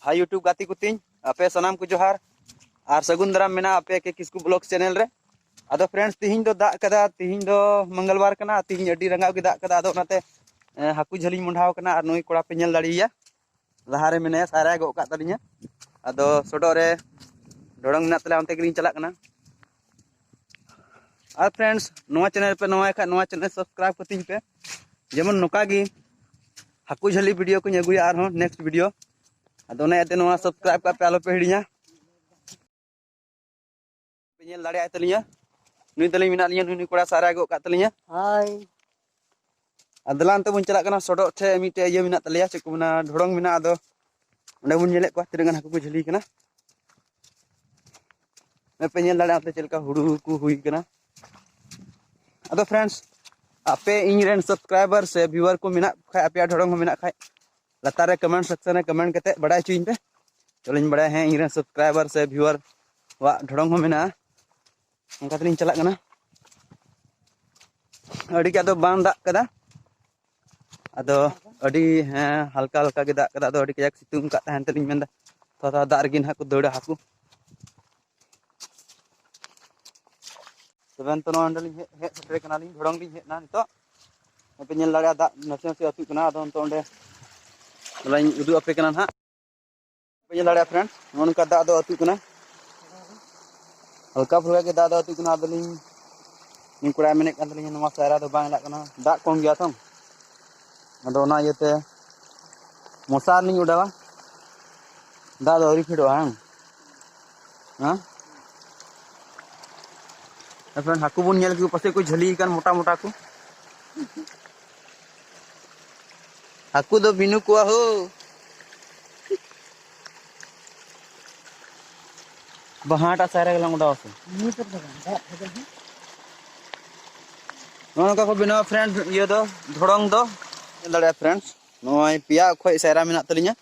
high YouTube गाती को तीन आपे सनाम को जोहार और सगुन दाराम मेना आपे के किसकु ब्लॉग चैनल रे अदो फ्रेंड्स तिहिन दो दाग कदा तिहिन दो मंगलवार कना तिहिन अड्डी रंगाव के दाग कदा अदो नाते हाकू झली मुंडाव कना और नुई कोड़ा पे नेल दाड़िया लहारे मेने सारा गो का तलिया अदो सोडो रे ढोड़ंग मेना तले अंते गिरिन चला कना और फ्रेंड्स नोआ चैनल पे नोआ खा नोआ चैनल सब्सक्राइब करतीन पे जेमन नोका गी हाकू झली वीडियो को अगुया और नेक्स्ट वीडियो अदो ने एते नोआ सब्सक्राइब का पे आलो पे हिड़िया पे नेल दाड़े तलिया नुई तली मिना लिया नुई कोड़ा सारा गो का तलिया हाय अदलान ते बुन चला कना सोडो थे मिटे ये मिना तलिया चेक मना ढोड़ंग मिना अदो ओंडे बुन नेले को तिरंगन हाकू को झली कना मैं पे नेल दाड़े आते चलका हुडू को हुई कना अदो फ्रेंड्स आपे इन सब्सक्राइबर से व्यूअर को मिना खाय आपे ढोड़ंग मिना खाय लतारे कमेंट सेक्शन में कमेंट करते बड़ा चुइन पे चलिन बड़ा है इन सब्सक्राइबर से व्यूअर वा ढोड़ंग मिना उनका तलिन चला कना अड़ी का दो बांध दाग कदा अदो अड़ी है हल्का हल्का के दाग कदा अदो अड़ी कयाक सितुंग का तहन तलिन मेंदा थोड़ा दाग रगिन हाकू दौड़ा हाकू तबेन तो नोंडलिन हे सेटर कनालिन ढोड़ंग लिन हेना नितो पे नेल दाड़ा दाग नसे नसे अतु कना अदो तो ओंडे लाइन उदु आपे कना हा पे नेल दाड़ा फ्रेंड्स नोनका दाग दो अतु कना हल्का फुल्का के दाग दो अतु कना अदलिन इन कोड़ा मेने कान तलिन नोवा सारा दो बांग लाग कना दाग कम गया तो अदो ना येते मसार नहीं उड़ावा दाग दो अरी फिडो हां हां फ्रेंड हाकू बुन नेल के पासे को झली कान मोटा मोटा को हाकू दो बिनु को हो बहाटा सारा गला उड़ाव से नोका को बिना फ्रेंड ये दो ढोड़ंग दो लड़े फ्रेंड्स नोय पिया खोय सारा मेना तलिया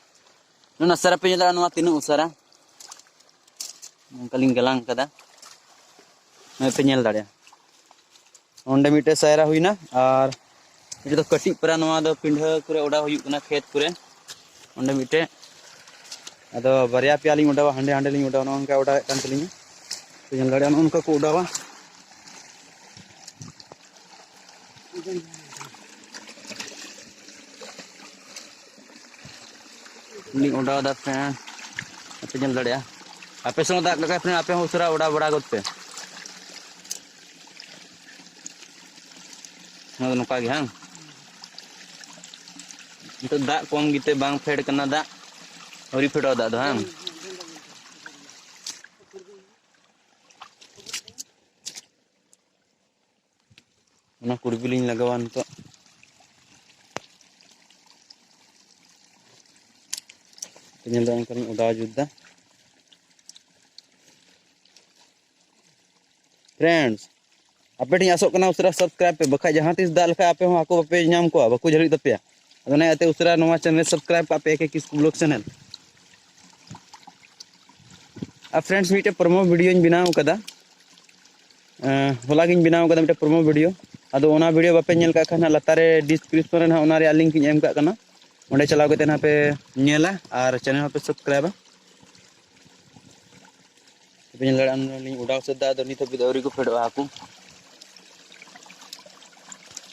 नोना सारा पे लड़ा नोआ तीन उसरा कलिंग गलांग कदा मैं पे नेल दाड़े ओंडे मिटे सारा हुईना और ये तो कटी परा नोआ दो पिंढा करे ओडा हुई कना खेत करे ओंडे मिटे अदो बरिया पियाली उडावा हंडे हंडे लिंग उडावा उनका उडा कान तलिया पे नेल दाड़े उनका को उडावा लिंग उडावा दा फ्रेंड पे नेल दाड़े आपे संग दाग लगा फ्रेंड आपे उसरा उडा बड़ा गोते ना नोका गे हां तो दाग कम गिते बांग फेड कना दाग औरी फेडो दाग दो हां ना कुड़बिलिन लगावान तो पेनल दान करिन उडा जुद्दा फ्रेंड्स आपे ठी आसो कना उसरा सब्सक्राइब पे बखा जहां तीस दाल का आपे हो आको पे नाम को बाकू झड़ी तपया अदने अते उसरा नोवा चैनल सब्सक्राइब का पे के किस ब्लॉग चैनल आ फ्रेंड्स मीटे प्रोमो वीडियो बनाव कदा होला गिन बनाव कदा मीटे प्रोमो वीडियो अदो ओना वीडियो बापे नेल का खाना लतारे डिस्क्रिप्शन रे ओना रे लिंक एम का कना ओंडे चलाव कते ना पे नेला और चैनल पे सब्सक्राइब पे नेल लड़ा लिंक उडाव सदा दो नितो बिदौरी को फेडो हाकू